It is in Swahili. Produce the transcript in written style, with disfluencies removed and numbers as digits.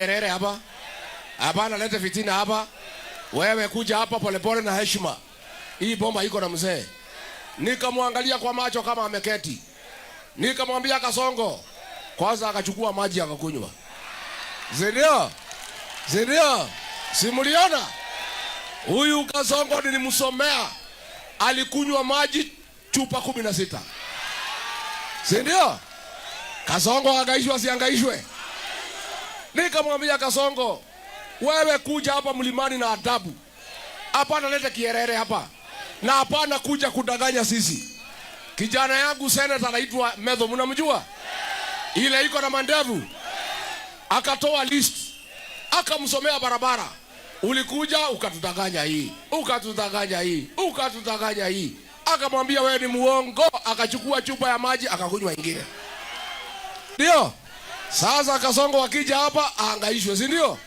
Kerere hapa. Hapana, lete fitina hapa. Wewe kuja hapa polepole na heshima. Hii bomba iko na mzee. Nikamwangalia kwa macho kama ameketi. Nikamwambia Kasongo. Kwanza akachukua maji akakunywa. Zidio. Simuliona? Huyu Kasongo nilimsomea. Alikunywa maji chupa 16. Zidio? Kasongo angaishwe siangaishwe. Nikamwambia Kasongo, wewe kuja hapa mlimani na adabu. Hapana lete kierere hapa. Na hapana kuja kudanganya sisi. Kijana yangu senator anaitwa Medho, mnamjua? Ile iko na mandevu. Akatoa list. Akamsomea barabara. Ulikuja ukatudanganya hii. Ukatudanganya hii. Akamwambia wewe ni muongo, akachukua chupa ya maji akakunywa ingine. Ndio? Sasa Kasongo wakija hapa aangaishwe, si ndio?